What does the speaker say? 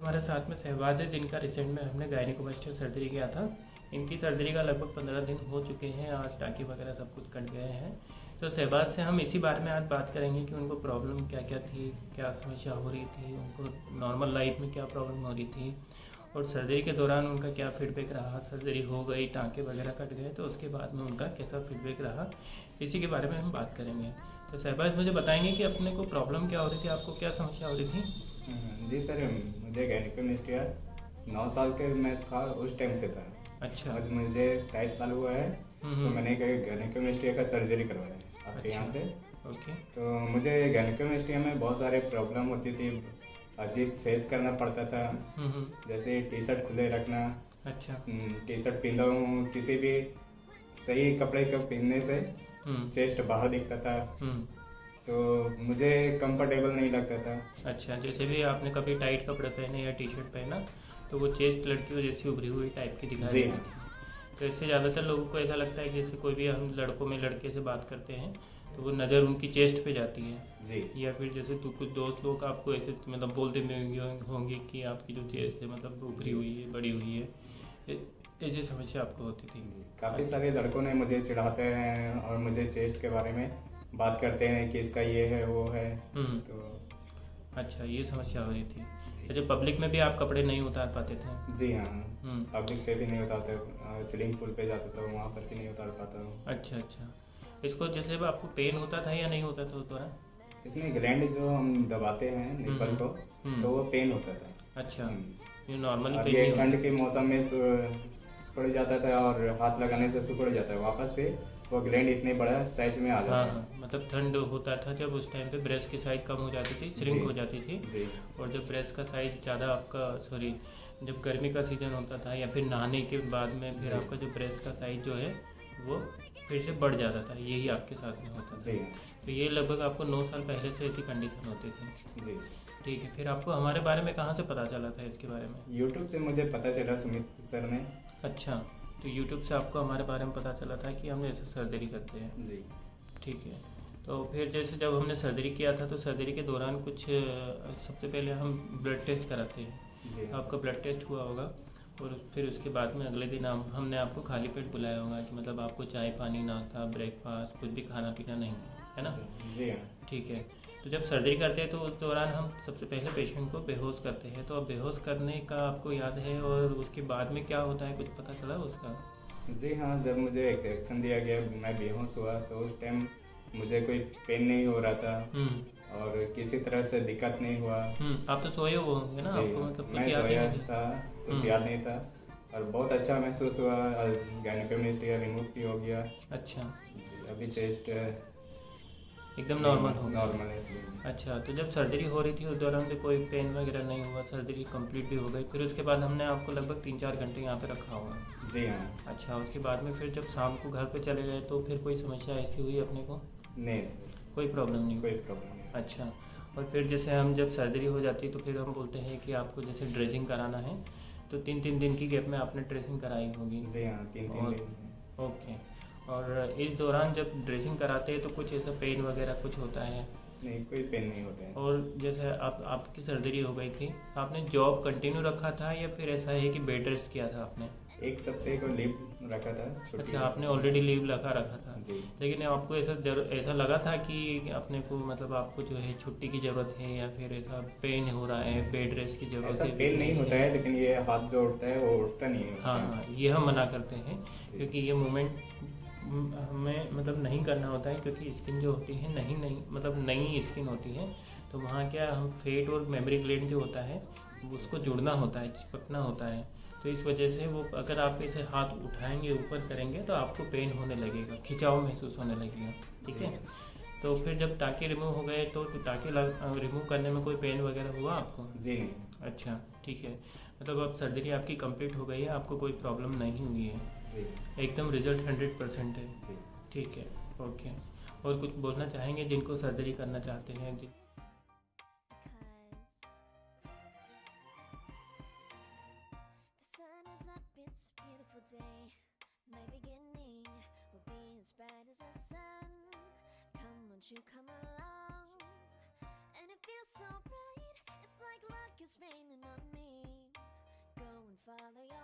हमारे साथ में शहबाज है, जिनका रिसेंट में हमने गायनिकोमास्टिया सर्जरी किया था। इनकी सर्जरी का लगभग 15 दिन हो चुके हैं। आज टाँकी वगैरह सब कुछ कट गए हैं। तो शहबाज से हम इसी बारे में आज बात करेंगे कि उनको प्रॉब्लम क्या क्या थी, क्या समस्या हो रही थी, उनको नॉर्मल लाइफ में क्या प्रॉब्लम हो रही थी और सर्जरी के दौरान उनका क्या फीडबैक रहा। सर्जरी हो गई, टाँके वगैरह कट गए तो उसके बाद में उनका कैसा फीडबैक रहा, इसी के बारे में हम बात करेंगे। तो शहबाज मुझे बताएंगे कि अपने को प्रॉब्लम क्या हो रही थी, आपको क्या समस्या हो रही थी? जी सर, मुझे गायनिकोमास्टिया 9 साल के मैं था उस टाइम से था। अच्छा। आज मुझे 23 साल हुआ है। तो मैंने गायनिकोमास्टिया का सर्जरी करवाया है आपके यहाँ अच्छा। से। ओके। तो मुझे गायनिकोमास्टिया में बहुत सारे प्रॉब्लम होती थी, अजीब फेस करना पड़ता था। जैसे टी शर्ट खुले रखना। अच्छा। टी शर्ट पहनता हूँ, किसी भी सही कपड़े को पहनने से चेस्ट बाहर दिखता था, तो मुझे कंफर्टेबल नहीं लगता था। अच्छा, जैसे भी आपने कभी टाइट कपड़े पहने या टी शर्ट पहना तो वो चेस्ट लड़कियों जैसी उभरी हुई टाइप की दिखाई जी देती हाँ। थी। तो इससे ज़्यादातर लोगों को ऐसा लगता है कि जैसे कोई भी हम लड़कों में लड़के से बात करते हैं तो वो नज़र उनकी चेस्ट पे जाती है जी। या फिर जैसे तो कुछ दोस्त लोग आपको ऐसे मतलब बोलते भी होंगे कि आपकी जो चेस्ट है मतलब उभरी हुई है, बड़ी हुई है, ऐसी समस्या आपको होती थी। काफ़ी सारे लड़कों ने मुझे चिढ़ाते हैं और मुझे चेस्ट के बारे में बात करते हैं कि इसका ये है वो है। तो अच्छा, ये समस्या हो रही थी। अच्छा, पब्लिक में भी आप कपड़े नहीं उतार पाते थे? जी हाँ, पब्लिक पे भी नहीं उतारते, स्विमिंग पूल पे जाता था वहाँ पर भी नहीं उतार पाता हूँ। अच्छा अच्छा। इसको जैसे आपको पेन होता था या नहीं होता था उस दौरान? इसमें ग्लैंड जो हम दबाते हैं निपल को, तो वो पेन होता था। अच्छा, ये नॉर्मली और पेन ये नहीं होता? ठंड के मौसम में सिकुड़ जाता था और हाथ लगाने से सिकुड़ जाता है वापस पे, वो ग्लैंड इतने बड़ा साइज में आ जाता हाँ है। हाँ, मतलब ठंड होता था जब उस टाइम पे ब्रेस्ट की साइज कम हो जाती थी, श्रिंक हो जाती थी। जी। और जब ब्रेस्ट का साइज ज़्यादा आपका सॉरी जब गर्मी का सीज़न होता था या फिर नहाने के बाद में फिर आपका जो ब्रेस्ट का साइज जो है वो फिर से बढ़ जाता था, यही आपके साथ में होता था। जी। तो ये लगभग आपको 9 साल पहले से ऐसी कंडीशन होती थी। जी। ठीक है, फिर आपको हमारे बारे में कहाँ से पता चला था इसके बारे में? यूट्यूब से मुझे पता चला, सुमित सर ने। अच्छा, तो यूट्यूब से आपको हमारे बारे में पता चला था कि हम ऐसे सर्जरी करते हैं। जी। ठीक है, तो फिर जैसे जब हमने सर्जरी किया था तो सर्जरी के दौरान कुछ सबसे पहले हम ब्लड टेस्ट कराते हैं। जी। आपका ब्लड टेस्ट हुआ होगा और फिर उसके बाद में अगले दिन हमने आपको खाली पेट बुलाया होगा कि मतलब आपको चाय पानी नाश्ता ब्रेकफास्ट कुछ भी खाना पीना नहीं है ना? जी हाँ। ठीक है, तो जब सर्जरी करते हैं तो उस दौरान हम सबसे पहले पेशेंट को बेहोश करते हैं। तो अब बेहोश करने का आपको याद है और उसके बाद में क्या होता है, कुछ पता चला उसका? जी हाँ, जब मुझे इंजेक्शन दिया गया मैं बेहोश हुआ तो उस टाइम मुझे कोई पेन नहीं हो रहा था और किसी तरह से दिक्कत नहीं हुआ। आप तो सोए हुए होंगे ना, जी आपको मतलब कुछ मैं याद ही सोया नहीं था, कुछ याद नहीं था और बहुत अच्छा महसूस हुआ। गायनिकोमास्टिया रिमूव भी हो गया। अच्छा, जी, अभी चेस्ट एकदम नॉर्मल हो गया। नॉर्मल है इसलिए। अच्छा, तो जब सर्जरी हो रही थी उस दौरान भी कोई पेन वगैरह नहीं हुआ, सर्जरी कंप्लीट भी हो गई, फिर उसके बाद हमने आपको लगभग 3-4 घंटे यहाँ पे रखा होगा? जी हाँ। अच्छा, उसके बाद में फिर जब शाम को घर पे चले गए तो फिर कोई समस्या ऐसी हुई अपने को? नहीं, कोई प्रॉब्लम नहीं? कोई प्रॉब्लम नहीं। अच्छा, और फिर जैसे हम जब सर्जरी हो जाती है तो फिर हम बोलते हैं कि आपको जैसे ड्रेसिंग कराना है तो 3-3 दिन की गैप में आपने ड्रेसिंग कराई होगी? जी हाँ, 3-3 दिन। ओके, और इस दौरान जब ड्रेसिंग कराते हैं तो कुछ ऐसा पेन वगैरह कुछ होता है? नहीं, कोई पेन नहीं होता है। और जैसे आपकी सर्जरी हो गई थी, आपने जॉब कंटिन्यू रखा था या फिर ऐसा है कि बेड रेस्ट किया था आपने? 1 सप्ताह को लीव रखा था, छुट्टी। अच्छा, आपने ऑलरेडी लीव रखा था। जी। लेकिन आपको ऐसा लगा था कि अपने को मतलब आपको जो है छुट्टी की ज़रूरत है या फिर ऐसा पेन हो रहा है, बेड रेस्ट की ज़रूरत ऐसा है? पेन नहीं होता है, लेकिन ये हाथ जो उठता है वो उठता नहीं है। हाँ हाँ, ये हम मना करते हैं क्योंकि ये मूवमेंट हमें मतलब नहीं करना होता है क्योंकि स्किन जो होती है नहीं मतलब नई स्किन होती है तो वहाँ क्या हम फेट और मेमोरी ग्लैंड जो होता है उसको जुड़ना होता है, चिपकना होता है। तो इस वजह से वो अगर आप इसे हाथ उठाएंगे ऊपर करेंगे तो आपको पेन होने लगेगा, खिंचाव महसूस होने लगेगा। ठीक है, तो फिर जब टाँके रिमूव हो गए तो टाँके रिमूव करने में कोई पेन वगैरह हुआ आपको? जी नहीं। अच्छा, ठीक है, मतलब अब सर्जरी आपकी कंप्लीट हो गई है, आपको कोई प्रॉब्लम नहीं हुई है? जी। एकदम रिजल्ट 100% है? जी। ठीक है, ओके। और कुछ बोलना चाहेंगे जिनको सर्जरी करना चाहते हैं? You come along and it feels so bright, it's like luck is raining on me. follow your